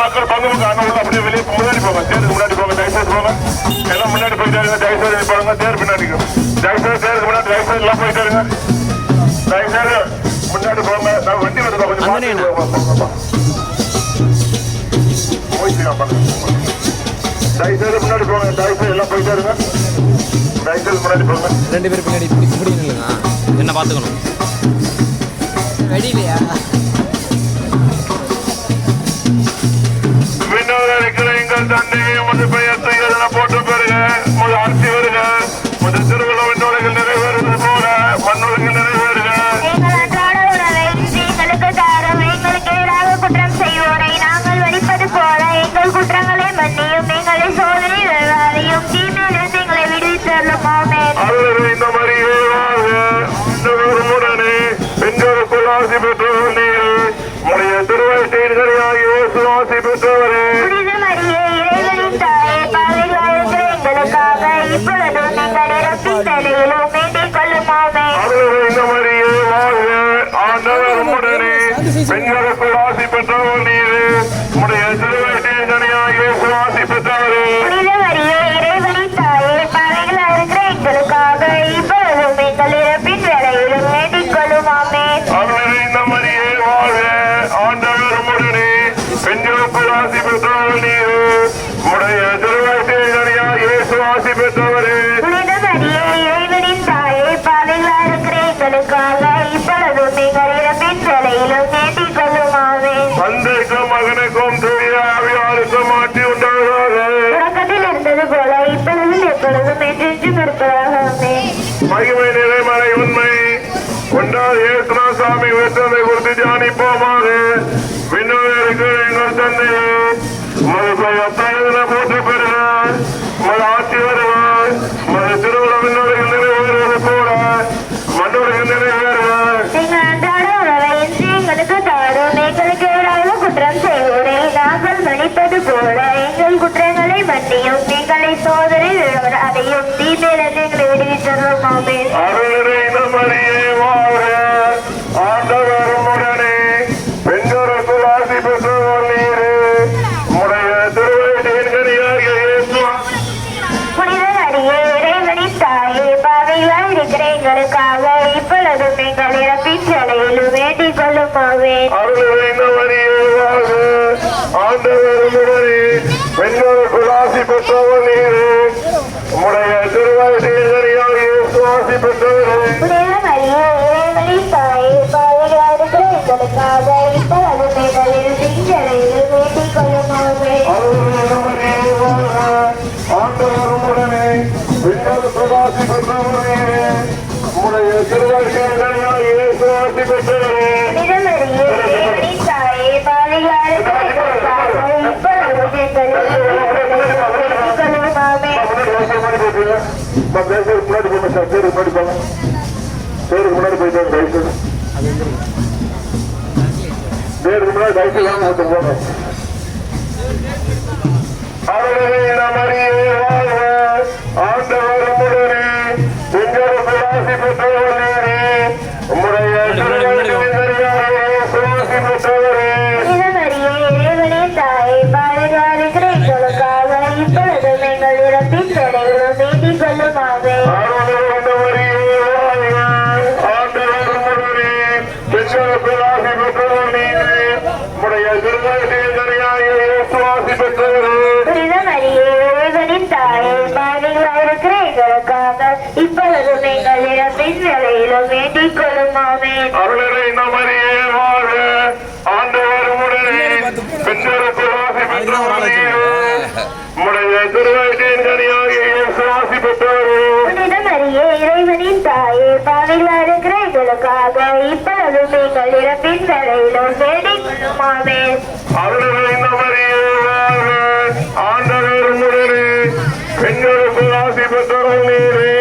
மக்கள் பங்கு அப்படியே வெளியே முன்னாடி போங்க, தேருக்கு முன்னாடி போங்க, தயவுசெய்து போங்க. எல்லாம் முன்னாடி போயிட்டாருங்க, தயவுசெய்து போடுங்க, தேர் பின்னாடி தயவுசெய்து தேருக்கு முன்னாடி தயவுசெய்து எல்லாம் போயிட்டாருங்க, தயவுசெய்து முன்னாடி போங்க. நான் வண்டி வந்து கொஞ்சம் தயவுசெய்து முன்னாடி போங்க, தயவுசெய்து எல்லாம் போயிட்டாருங்க, தயவுசெய்து முன்னாடி போங்க. 2 பேர் பின்னாடி இப்படி இல்லைங்க, என்ன பார்த்துக்கணும் வெடியிலையா எங்கள் தந்தை உமது பெயர் செய்யதென போட்டு பெறுக, உமது ஆட்சி வருக, உமது திருவிழா விண்ணுலகில் நிறைவேறுவது போல மண்ணுலகில் நிறைவேறுக. எங்கள் அன்றாட உணவை எங்களுக்கு தாரும். எங்களுக்கு எதிராக குற்றம் செய்வோரை நாங்கள் வெடிப்பது போல எங்கள் குற்றங்களை மன்னியும். எங்களை சோதனை வருவாரையும் தீமையிலிருந்து எங்களை விடுவித்தருளும். ஆமென். இந்த மாதிரியே பெண்களுக்குள் ஆசி பெற்றவர் நீர், உடைய திருவயிற்றின் கனியாகிய இயேசு ஆசி பெற்றவரே. பெண்களுக்குள் ஆசி பெற்றவர் நீர், உடைய திருவயிற்றின் கனியாகிய இயேசு ஆசி பெற்றவரே. இறைவனின் தாயே, பாவிகளாக இருக்கிற எங்களுக்காக இப்பொழுதும் எங்கள் இறப்பின் வேளையிலும் வேண்டிக் கொள்ளும். ஆமென். இந்த மாதிரியே வாழ்க, ஆண்டவர் உடனே. பெண்களுக்குள் ஆசி பெற்றவர் நீர், உடைய திருவயிற்றின் கனியாகிய இயேசு ஆசி பெற்றவரே. இறைவனின் தாயே, பாவிகளாக இருக்கிற எங்களுக்காக இப்பொழுதும் எங்கள் இறப்பின் வேளையிலும் வேண்டிக் கொள்ளும். ஆமென். தந்தைக்கும் மகனுக்கும் தூய ஆவியாருக்கும் மாற்றி உண்டாவதாக. தொடக்கத்தில் இருந்தது போல இப்பொழுதும் எப்பொழுதும் என்றென்றும் இருப்பதாக. ஆமென். மகிமை நிறைமறை உண்மை ஒன்றால் இயேசுனா சாமி வெற்றதை குறித்து தியானிப்போமாக. விண்ணுலகிற்கு எங்கள் தந்தையே, உமது பெயர் போற்று பெறுக, உமது ஆட்சி வருவார், உமது திருவிழா விண்ணுலகில் நிறைவேறுவது போல மண்ணுலகில் நிறைவேறுக. எங்கள் அன்றாட உணவை இன்று எங்களுக்கு தாரும். எங்களுக்கு எதிராக குற்றம் செய்வோரை நாங்கள் மன்னிப்பது போல எங்கள் குற்றங்களை மன்னியும். எங்களை சோதனை அதையும் தீமையிலிருந்து எங்களை விடுவித்தருளும். ஆமென். அருள் நிறைந்த மரியே வாழ்க, ஆண்டவர் உடனே. பெண்களுக்குள் ஆசி பெற்றவர் நீரே, உம்முடைய திருவயிற்றின் கனியாகிய இயேசு. புனித மரியே, இறைவனின் தாயே, பாவிகளாக இருக்கிற எங்களுக்காக இப்பொழுதும் எங்கள் இறப்பின் வேளையிலும் வேண்டிக் கொள்ளும். ஆமென். அருள் நிறைந்த மரியே வாழ்க, ஆண்டவர் உடனே. பெண்களுக்குள் ஆசி பெற்றவர் நீரே, உம்முடைய திருவயிற்றின் கனியாகிய இயேசு ஆசி பெற்றவரே. புனித மரியே, இறைவனின் தாயே, பாவிகளாக இருக்கிற எங்களுக்காக இப்பொழுதும் எங்கள் இறப்பின் வேளையிலும் வேண்டிக் கொள்ளும். ஆமென். அருள் நிறைந்த மரியே வாழ்க, ஆண்டவர் உடனே. பெண்களுக்குள் ஆசி பெற்றவர் நீரே, உம்முடைய திருவயிற்றின் கனியாகிய இயேசு ஆசி பெற்றவரே. புனித மரியே, இறைவனின் தாயே, பாவிகளாக இருக்கிற எங்களுக்காக இப்பொழுதும் எங்கள் இறப்பின் வேளையிலும் வேண்டிக் கொள்ளும். ஆமென். முன்னாடி போங்க சார், பேருக்கு முன்னாடி போங்க, பேருக்கு முன்னாடி போயிட்டு தயவுசெய்து பேருக்கு முன்னாடி தயவுசெய்து போங்க. அவருடைய மரியே வாழ்க, ஆண்டவர் உடனே. பெண்களுக்குள் ஆசி பெற்றவர் நீரே, உம்முடைய திருவயிற்றின் கனியாகிய இயேசு ஆசி பெற்றவரே. புனித மரியே, இறைவனின் தாயே, பாவிகளாக இருக்கிற எங்களுக்காக இப்பொழுதும் எங்கள் இறப்பின் வேளையிலும் வேண்டிக் கொள்ளும். ஆமென். அருள்நிறைந்த மரியே வாழ்க, ஆண்டவர் உடனே. பெண்களுக்குள் ஆசி பெற்றவர் நீரே, உம்முடைய திருவயிற்றின் கனியாகிய இயேசு ஆசி பெற்றவரே. புனித மரியே, இறைவனின் தாயே, பாவிகளாக இருக்கிற எங்களுக்காக இப்பொழுதும் எங்கள் இறப்பின் வேளையிலும் வேண்டிக் கொள்ளும். ஆமென். அருள்நிறைந்த மரியே வாழ்க, ஆண்டவர் உடனே. பெண்களுக்குள் ஆசி பெற்றவர் நீரே, உம்முடைய திருவயிற்றின் கனியாகிய இயேசு ஆசி பெற்றவரே. புனித மரியே, இறைவனின் தாயே, பாவிகளாக இருக்கிற எங்களுக்காக இப்பொழுதும் எங்கள் இறப்பின் வேளையிலும் வேண்டிக் கொள்ளும். ஆமென். அருள்நிறைந்த மரியே வாழ்க, ஆண்டவர் உடனே. பெண்களுக்குள் ஆசி பெற்றவர் நீரே,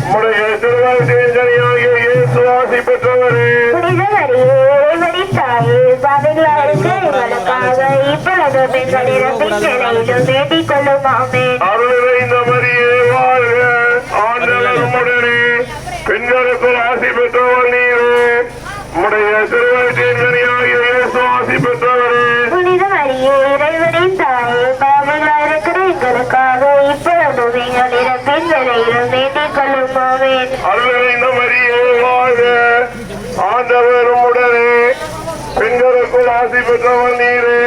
உம்முடைய திருவயிற்றின் கனியாகிய இயேசு ஆசி பெற்றவரே. புனித மரியே, இறைவனின் தாயே, பாவிகளாக இருக்கிற எங்களுக்காக எங்களுக்காக இப்பொழுதும் எங்கள் இறப்பின் வேளையிலும் வேண்டிக் கொள்ளும் ஆமென். அருள் நிறைந்த மரியே வாழ்க, ஆண்டவர் உம்முடனே, பெண்களுக்குள் ஆசி பெற்றவர் நீரே, உம்முடைய திருவயிற்றின் கனியாகிய இயேசு ஆசி பெற்றவரே. புனித மரியே இறைவனின் தாயே, பாவிகளாய் இருக்கிற எங்களுக்காக இப்பொழுதும் எங்கள் இறப்பின் வேளையிலும் வேண்டிக் கொள்ளும் ஆமென். அருள் நிறைந்த மரியே வாழ்க, ஆண்டவர் உம்முடனே, பெண்களுக்குள் ஆசி பெற்றவர் நீரே,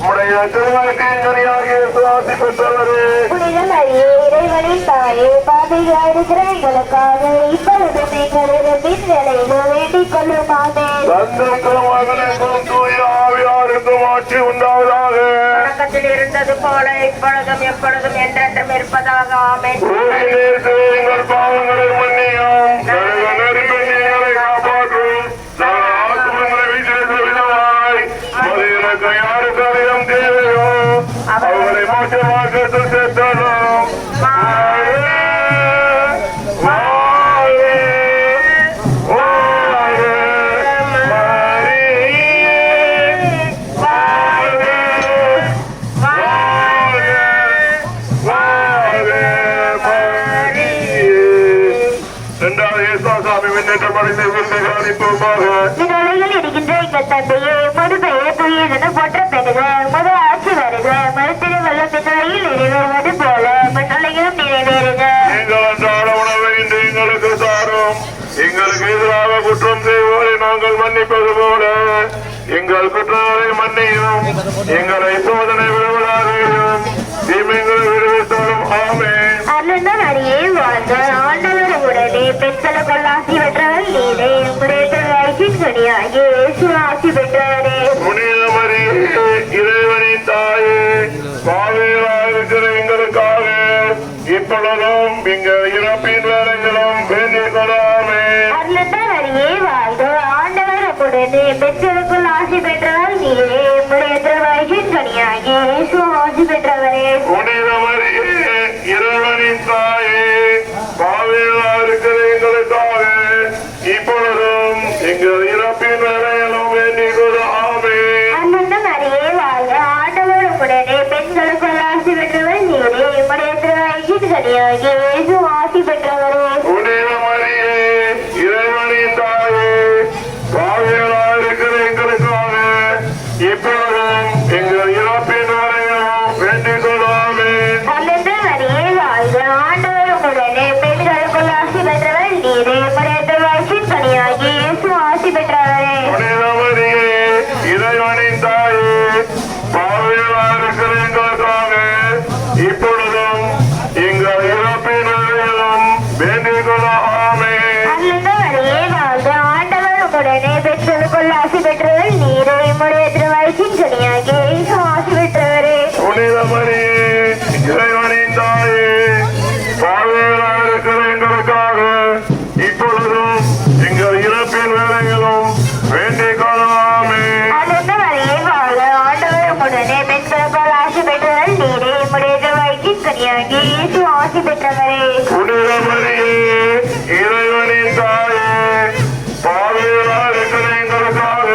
உம்முடைய திருவயிற்றின் கனியாகிய இயேசு ஆசி பெற்றவரே. புனித மரியே இறைவனின் தாயே, பாவிகளாய் இருக்கிற எங்களுக்காக இப்பொழுதும் எங்கள் இறப்பின் வேளையிலும் வேண்டிக் கொள்ளும் ஆமென். தந்தைக்கும் மகனுக்கும் தூய ஆவியாருக்கும் ஆட்சி உண்டாவதாக. தொடக்கத்தில் இருந்தது போல இப்பொழுதும் எப்பொழுதும் என்றென்றும் இருப்பதாக ஆமென். ஊழியர்களுக்கு எங்கள் பாவங்களை மன்னியும், நெருப்பெண்ணை காப்பாற்றும், ஆத்மங்களை விசேஷமாய் மதியிறக்க யாருக்கு அதிகம் தேவையோ அவர்களை மோட்சமாக்கத்தில் சேர்த்தாலும் நிலையில் இருக்கின்ற எங்கள் தந்தையே, உமது பெயர் தூயதென போற்றப் பெறுக. உமது ஆட்சி வருக. மறுத்திரு வெள்ளம் நிலையில் நிறைவேறுவது போல மண்ணுலகிலும் நிறைவேறுக. எங்கள் அன்றாட உணவை இன்று எங்களுக்கு தாரும். எங்களுக்கு எதிராக குற்றம் செய்வோரை நாங்கள் மன்னிப்பது போல எங்கள் குற்றங்களை மன்னியும். எங்களை சோதனை விடுவதாகவும் தீமைகளை விடுவித்தாலும் ஆமென். அருள்ந்த மரியே வாழ்க, ஆண்டவர் உடனே, பெண்களுக்குள் ஆசி பெற்றவர் நீரே, உம்முடைய திருவயிற்றின் கனியாகிய இயேசு ஆசி பெற்றவரே. புனித மரியே இறைவனின் தாயே, பாவிகளாய் இருக்கிற எங்களுக்காக இப்பொழுதும் எங்கள் இறப்பின் வேளையிலும் வேண்டிக் கொள்ளாமே. அருள்ந்த மரியே வாழ்க, ஆண்டவர் உடனே, பெண்களுக்குள் ஆசி பெற்றவர் நீரே, உம்முடைய திருவயிற்றின் கனியாகிய இயேசு ஆசி பெற்றவரே. புனித மரியே இறைவனின் தாயே, பாவிகளாய் இருக்கிற எங்களுக்காக இப்பொழுதும் எங்கள் இறப்பின் வேளையிலும் வேண்டிக் கொள்ளாமே. அருள்ந்த மரியே வாழ்க, ஆண்டவர் உடனே, பெண்களுக்குள் ஆசி பெற்றவர் நீரே, உம்முடைய திருவயிற்றின் கனியாகிய இயேசு ஆசி பெற்றவரே. புனித மரியே இறைவனின் தாயே, பாவிகளாய் இருக்கிற எங்களுக்காக இப்பொழுதும் எங்கள் இறப்பின் வேளையிலும் வேண்டிக் கொள்ளாமே. அருள்ந்த மரியே வாழ்க, ஆண்டவர் உடனே, பெண்களுக்குள் ஆசி பெற்றவர் நீரே, உம்முடைய திருவயிற்றின் கனியாகிய இயேசு ஆசி பெற்றவரே. புனித மரியே இறைவனின் தாயே, பாவிகளாய் இருக்கிற எங்களுக்காக இப்பொழுதும் எங்கள் இறப்பின் வேளையிலும் வேண்டிக் கொள்ளாமே. அருள்ந்த மரியே வாழ்க, ஆண்டவர் உடனே, பெண்களுக்குள் ஆசி பெற்றவர் நீரே, உம்முடைய திருவயிற்றின் கனியாகிய இயேசு ஆசி பெற்றவரே. புனித மரியே இறைவனின் தாயே, பாவிகளாய் இருக்கிற எங்களுக்காக இப்பொழுதும் எங்கள் இறப்பின் வேளையிலும் வேண்டிக் கொள்ளாமே. அருள்ந்த மரியே வாழ்க, ஆண்டவர் உடனே, பெண்களுக்குள் ஆசி பெற்றவர் நீரே, உம்முடைய திருவயிற்றின் கனியாகிய இயேசு ஆசி பெற்றவரே. புனித மரியே இறைவனின் தாயே, பாவிகளாய் இருக்கிற எங்களுக்காக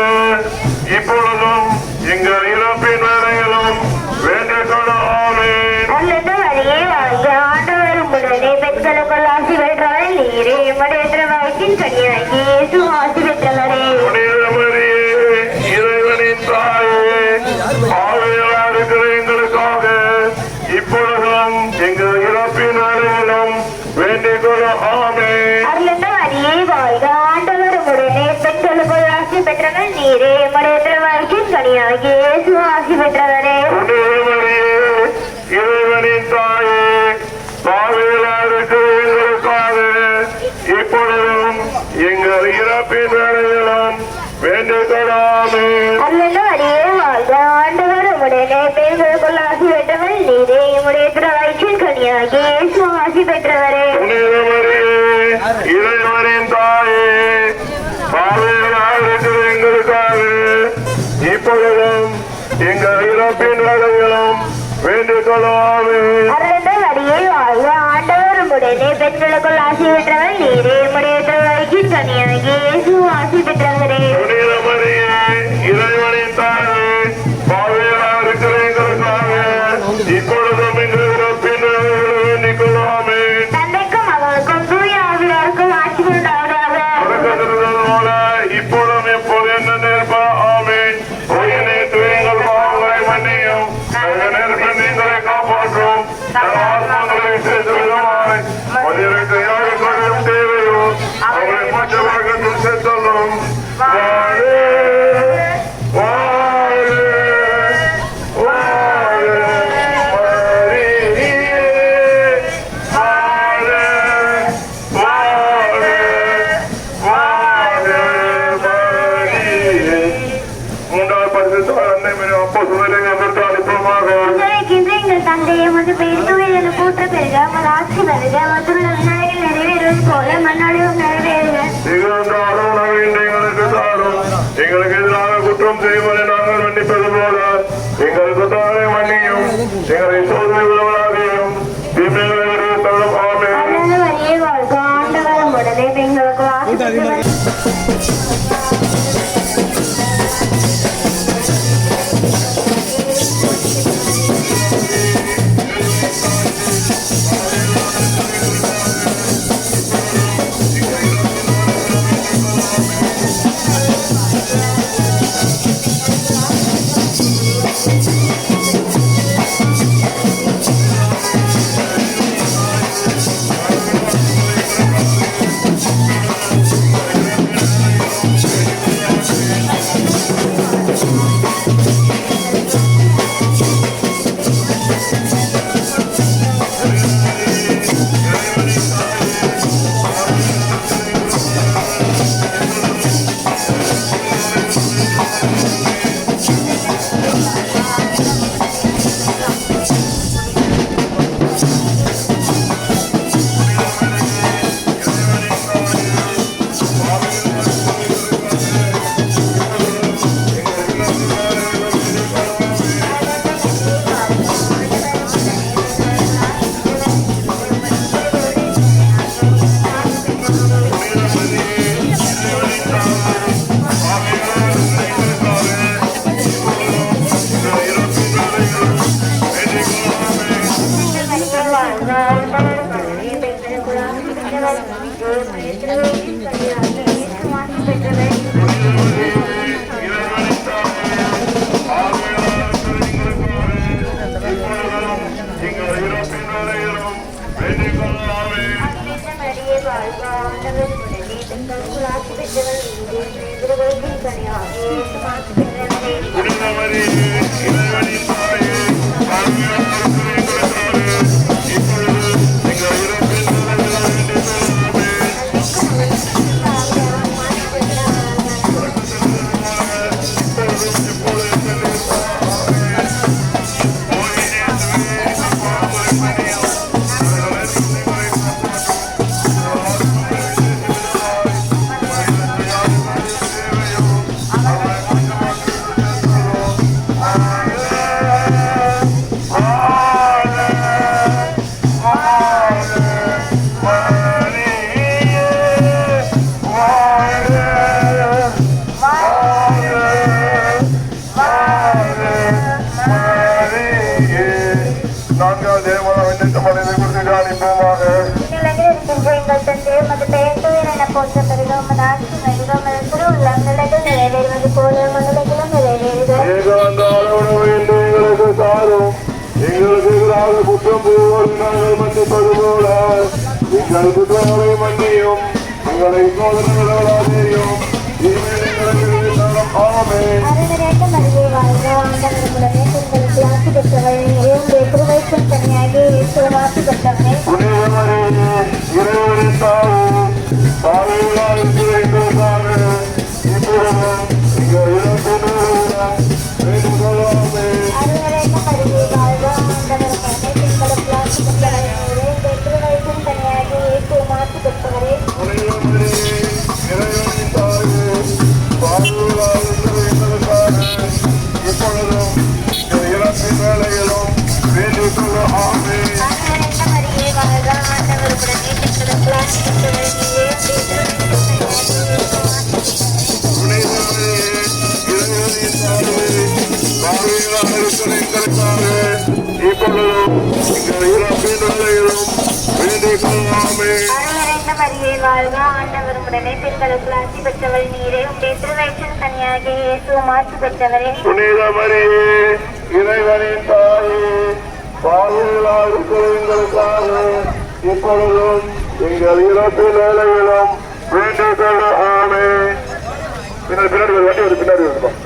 இப்பொழுதும் எங்கள் இறப்பின் வேளையிலும் வேண்டிக் கொள்ளாமே. அருள்ந்த மரியே வாழ்க, ஆண்டவர் உடனே, பெண்களுக்குள் ஆசி பெற்றவர் நீரே, உம்முடைய திருவயிற்றின் கனியாகிய இயேசு ஆசி பெற்றவரே. புனித மரியே இறைவனின் தாயே, பாவிகளாய் இருக்கிற எங்களுக்காக இப்பொழுதும் எங்கள் இறப்பின் வேளையிலும் வேண்டிக் கொள்ளாமே. அருள்ந்த மரியே வாழ்க, ஆண்டவர் உடனே, பெண்களுக்குள் ஆசி பெற்றவர் நீரே, உம்முடைய திருவயிற்றின் கனியாகிய இயேசு ஆசி பெற்றவரே. புனித மரியே இறைவனின் தாயே, பாவிகளாய் இருக்கிற எங்களுக்காக இப்பொழுதும் எங்கள் இறப்பின் வேளையிலும் வேண்டிக் கொள்ளாமே. அருள்ந்த மரியே வாழ்க, ஆண்டவர் உடனே, பெண்களுக்குள் ஆசி பெற்றவர் நீரே, உம்முடைய திருவயிற்றின் கனியாகிய இயேசு ஆசி பெற்றவரே. புனித மரியே இறைவனின் தாயே, பாவிகளாய் இருக்கிற எங்களுக்காக இப்பொழுதும் எங்கள் இறப்பின் வேளையிலும் வேண்டிக் கொள்ளாமே. அருள்ந்த மரியே வாழ்க, ஆண்டவர் உடனே, பெண்களுக்குள் ஆசி பெற்றவர் நீரே, உம்முடைய திருவயிற்றின் கனியாகிய இயேசு ஆசி பெற்றவரே. புனித மரியே இறைவனின் தாயே, எங்கள் தந்தையை வந்து பேசுவது கூற்ற பெருக உங்கள் ஆட்சி வருக மற்றும் விநாயகர் நிறைவேறுவது போல மண்ணாடியும் நிறைவேறுக. எங்களுக்கு எதிராக குற்றம் செய்வதை நாங்கள் மன்னிப்பது போல எங்கள் குற்றங்களை மன்னியும், எங்களை சோதனை உள்ளவராகியும் தள்ளும். ஆண்டவரும் உடனே எங்களுக்கு வாசிப்பது எங்களுக்கு எதிராக குற்றம் புரிவோர் நாங்கள் மன்னிப்பது போல எங்கள் குற்றங்களை மன்னியும், எங்களை சோதனைகளாதையும் இறைவனின் தாவும் பாவைகளால் எங்கள் இறப்பு வேண்டும் கொள்ளாமே. இறைவனின் தாயே பாவைகளால் எங்களுக்காக இப்பொழுதும் எங்கள் இறப்பு வேலைகளும் வேண்டிக் கொள்ளாமே. பின்னாடி ஒரு பின்னாடி இருப்போம்.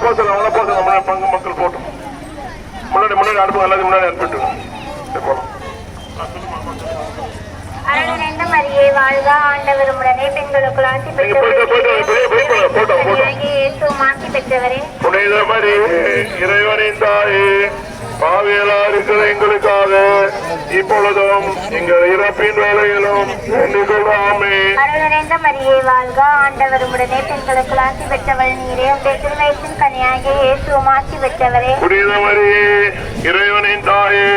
போட்டு முன்னாடி பங்கு மக்கள் போட்டோம். முன்னாடி அனுப்புங்க, எல்லாத்தையும் முன்னாடி அனுப்பிட்டு போகலாம். அருளினைந்த மரியே வாழ்க, ஆண்டவர் உம்முடனே, பெண்களுக்குள் ஆசி பெற்றவரே. புனித மரியே, இறைவனின் தாயே, பாவியலா இருக்கிற எங்களுக்காக இப்பொழுதும் எங்கள் இறப்பின் வேளையிலும் வேண்டிக் கொள்ளாமே. அருளினைந்த மரியே வாழ்க, ஆண்டவர் உம்முடனே, பெண்களுக்குள் ஆசி பெற்றவள் நீரே. உடைய திருவயிற்றின் கனியாகிய இயேசுவும் ஆசி பெற்றவரே. புனித மரியே, இறைவனின் தாயே,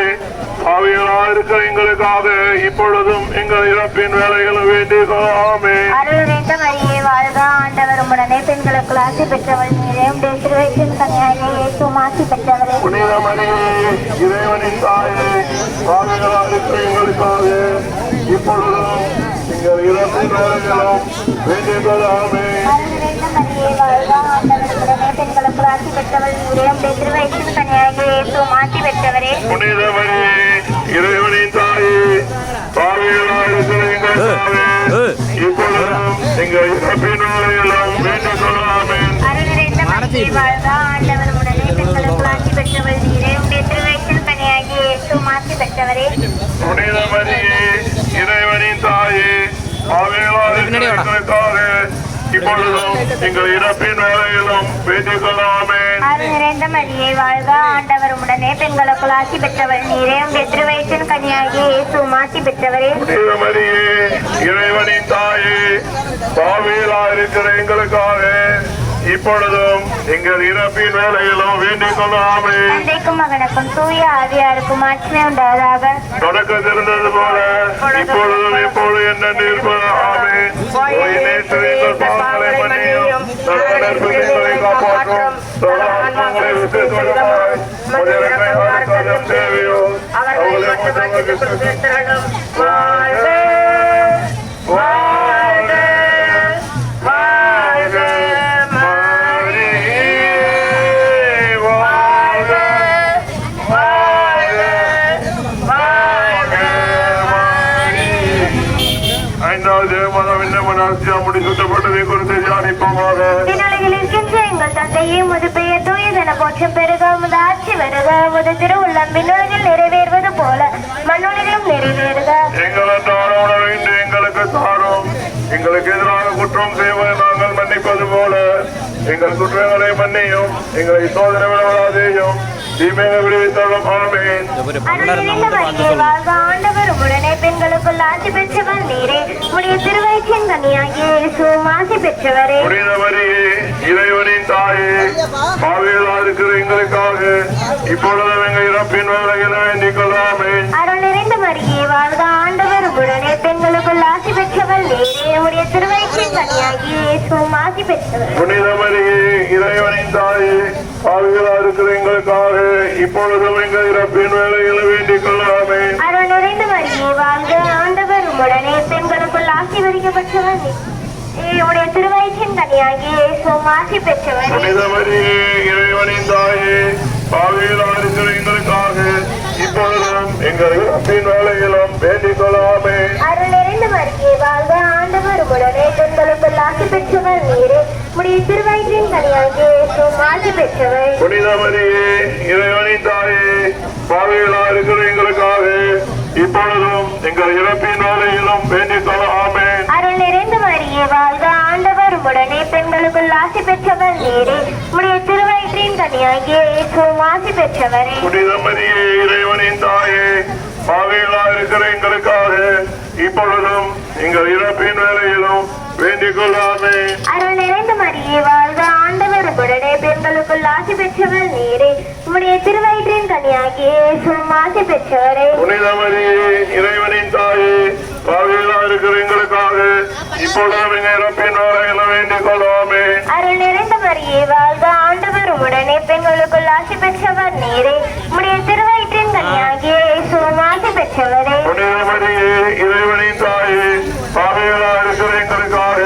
பாவியலா இருக்கிற எங்களுக்காக இப்பொழுதும் எங்கள் இறப்பின் வேலைகளும் வேண்டிக் கொள்ளாமே. அருளினைந்த மரியே வாழ்க, ஆண்டவர் உம்முடனே, பெண்களுக்குள் ஆசி பெற்றவள் நீரே. உடைய திருவயிற்றின் கனியாகிய இயேசுவும் ஆசி பெற்றவரே. புனித மரியே, இறைவனின் தாயே, பாவியலா இருக்கிற எங்களுக்காக இப்பொழுதும் எங்கள் இறப்பின் வேலைகளும் வேண்டிக் கொள்ளாமே. அருளினைந்த மரியே வாழ்க, ஆண்டவர் உம்முடனே, பெண்களுக்குள் ஆசி பெற்றவள் நீரே. உடைய திருவயிற்றின் கனியாகிய இயேசுவும் ஆசி பெற்றவரே. புனித மரியே, இறைவனின் தாயே, பாவியலா இருக்கிற எங்களுக்காக இப்பொழுதும் எங்கள் இறப்பின் வேலைகளும் வேண்டிக் கொள்ளாமே. அருளினைந்த மரியே வாழ்க, ஆண்டவர் உம்முடனே, பெண்களுக்குள் ஆசி பெற்றவள் நீரே. உடைய திருவயிற்றின் கனியாகிய இயேசுவும் ஆசி பெற்றவரே. புனித மரியே, இறைவனின் தாயே, பாவியலா இருக்கிற எங்களுக்காக இப்பொழுதும் எங்கள் இறப்பின் வேலையிலும் வேண்டிக் கொள்ளாமே. அருளினைந்த மரியே வாழ்க, ஆண்டவர் உம்முடனே, பெண்களுக்குள் ஆசி பெற்றவள் நீரே. உடைய திருவயிற்றின் கனியாகிய இயேசுவும் ஆசி பெற்றவரே. புனித மரியே, இறைவனின் தாயே, பாவியலா இருக்கிற எங்களுக்காக இப்பொழுதும் எங்கள் இறப்பின் வேலையிலும் வேண்டிக் கொள்ளாமே. தந்தைக்கும் மகனுக்கும் தூய ஆவியாருக்கும் ஆட்சிமை உண்டாவதாக. தொடக்கத்தில் இருந்தது போல இப்பொழுதும் எப்பொழுது என்ன இருப்பதாமே. பாவங்களை மன்னியும், நற்புதங்களை காப்பாற்றும், ஆன்மாக்களை விட்டு தொழுவாய் தேவையோ அவர்களை வாழ்க வாழ்க வாழ்க சுத்தப்பட்டதை குறித்து தியானிப்போமாக. எங்கள் தந்தையே, உமது பெயர் தூயதென போற்றும் பெருக, உமது ஆட்சி வருக, உமது திருவுள்ளம் விண்ணுலகில் நிறைவேறுவது போல மண்ணுலகிலும் நிறைவேறுக. எங்கள் அன்றாட உணவை இன்று எங்களுக்கு தாரும். எங்களுக்கு எதிராக குற்றம் செய்வதை நாங்கள் மன்னிப்பது போல எங்கள் குற்றங்களை மன்னியும், எங்களை சோதனை விடாதேயும், தீமையை விடுவித்தரும். ஆமென். ஆண்டவர் உடனே, பெண்களுக்குள் ஆசி பெற்றவர் நீரே. உடைய திருவயிற்றின் கனியாகிய இயேசுவும் ஆசி பெற்றவரே. புனித மரியே, இறைவனின் தாயே, பாவியலா இருக்கிற எங்களுக்காக இப்பொழுதும் எங்கள் இறப்பின் வேளையில் வேண்டிக் கொள்ளாமே. அருள் நிறைந்த மரியே வாழ்க, ஆண்டவர் உடனே, பெண்களுக்குள் ஆசி பெற்றவர் நீரே. உடைய திருவயிற்றின் கனியாகிய இயேசுவும் ஆசி பெற்றவர். புனித மரியே, இறைவனின் தாயே, பாவியலா இருக்கிற எங்களுக்காக இப்பொழுதும் எங்கள் இறப்பின் வேளையில் வேண்டிக் கொள்ளாமே. அருள் நிறைந்த மரியே வாழ்க, ஆண்டவர் உடனே, பெண்களுக்குள் ஆசீர்வதிக்கப்பட்டவர் உடைய திருவயிற்றின் கனியாகிய இயேசுவும் ஆசி பெற்றவர். புனித மரியே, இறைவனின் தாயே, பாவியலா இருக்கிற எங்களுக்காக இப்பொழுதும் எங்கள் இறப்பின் வேளையிலும் வேண்டிக் கொள்ளாமே. அருள் நிறைந்த மரியே வாழ்க, ஆண்டவர் உடனே, பெண்களுக்குள் ஆசி பெற்றவர் நீரே. உடைய திருவயிற்றின் கனியாகிய இயேசுவும் ஆசி பெற்றவர். புனித மரியே, இறைவனின் தாயே, பாவியலா இருக்கிற எங்களுக்காக இப்பொழுதும் எங்கள் இறப்பின் வேளையிலும் வேண்டிக் கொள்ளாமே. அருள் நிறைந்த மரியே வாழ்க, ஆண்டவர் உடனே, பெண்களுக்குள் ஆசி பெற்றவர் நீரே. உடைய திருவயிற்றின் கனியாகிய இயேசுவும் ஆசி பெற்றவரே. புனித மரியே, இறைவனின் தாயே, பாவியலா இருக்கிற எங்களுக்காக இப்பொழுதும் எங்கள் இறப்பின் வேளையிலும் வேண்டிக் கொள்ளாமே. அருள் நிறைந்த மரியே வாழ்க, ஆண்டவர் உடனே, பெண்களுக்குள் ஆசி பெற்றவர் நீரே. உடைய திருவயிற்றின் கனியாகிய இயேசுவும் ஆசி பெற்றவரே. புனித மரியே, இறைவனின் தாயே, பாவியலா இருக்கிற எங்களுக்காக இப்பொழுதும் எங்கள் இறப்பின் வேளையிலும் வேண்டிக் கொள்ளாமே. அருள் நிறைந்த மரியே வாழ்க, ஆண்டவர் உடனே, பெண்களுக்குள் ஆசி பெற்றவர் நீரே. உடைய திருவயிற்றின் கனியாகிய இயேசுவும் ஆசி பெற்றவரே. புனித மரியே, இறைவனின் தாயே, பாவியலா இருக்கிற எங்களுக்காக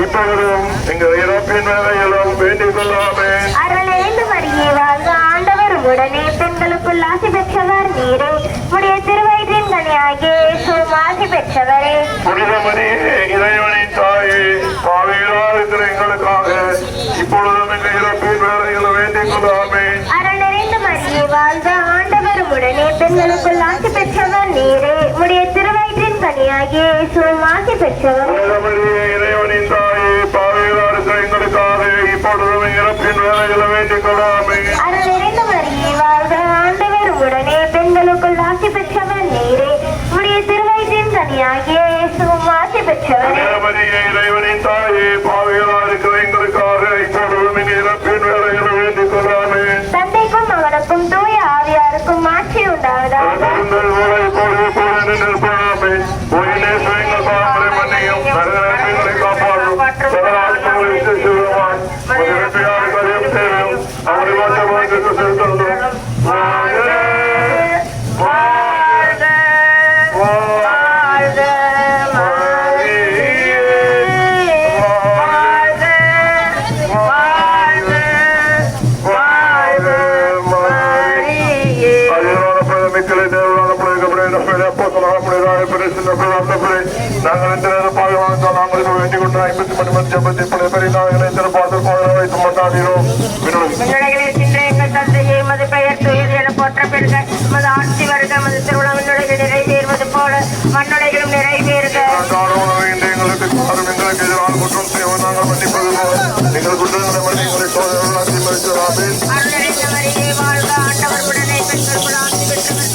இப்பொழுதும் எங்கள் இறப்பின் வேளையிலும் வேண்டிக் கொள்ளாமே. அருள் நிறைந்த மரியே வாழ்க, ஆண்டவர் உடனே, பெண்களுக்குள் ஆசி பெற்றவர் நீரே. உடைய திருவயிற்றின் கனியாகிய இயேசுவும் ஆசி பெற்றவரே. புனித மரியே, இறைவனின் தாயே, பாவியலா இருக்கிற எங்களுக்காக இப்பொழுதும் எங்கள் இறப்பின் இறப்பின் வேலைகளை வேண்டிக் கொள்ளாமே. அருள் நிறைந்த மரியே வாழ்க, ஆண்டவர் உடனே பெண்களுக்குள் ஆசி பெற்றவர் நீரே. உடைய திருவயிற்றின் கனியாகிய இயேசுவும் ஆசி பெற்றவர். இறைவனின் தாயே, பாவிகளாருக்கு எங்களுக்காக இப்பொழுதும் இறப்பின் வேலைகளை வேண்டிக் கொள்ளாமே. அருள் நிறைந்த மரியே வாழ்க, ஆண்டவர் உடனே பெண்களுக்குள் ஆசி பெற்றவர் நீரே. உடைய திருவயிற்றின் கனியாகிய இயேசுவும் ஆசி பெற்றவர். இறைவனின் தாயே, பாவிகளாருக்கு எங்களுக்காக இப்பொழுதும் இறப்பின் வேலைகளை வேண்டிக் கொள்ளாமே. தந்தைக்கும் மகனுக்கும் தூய ஆவியாருக்கும் ஆட்சி உண்டாவதாக. ஆட்சி வருக, மது திருவிழா நிறைவேறுவது போல மண்ணுடைகளும் நிறைவேறுக. எங்களுக்கு எதிரான குற்றம் செய்வோம் நாங்கள் மன்னிப்பது போல எங்கள் குற்றங்களை மன்னிங்களை வாழ்க, ஆண்டவர் உடனே பெண்களுக்குள் ஆசி பெற்றவர்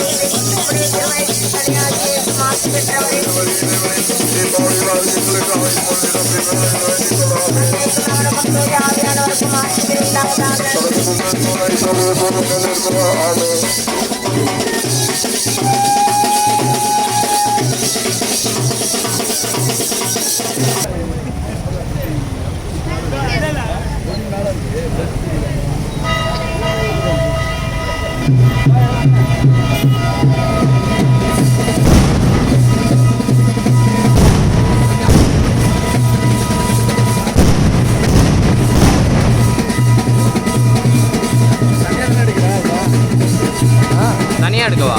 தனியாக எடுக்கவா?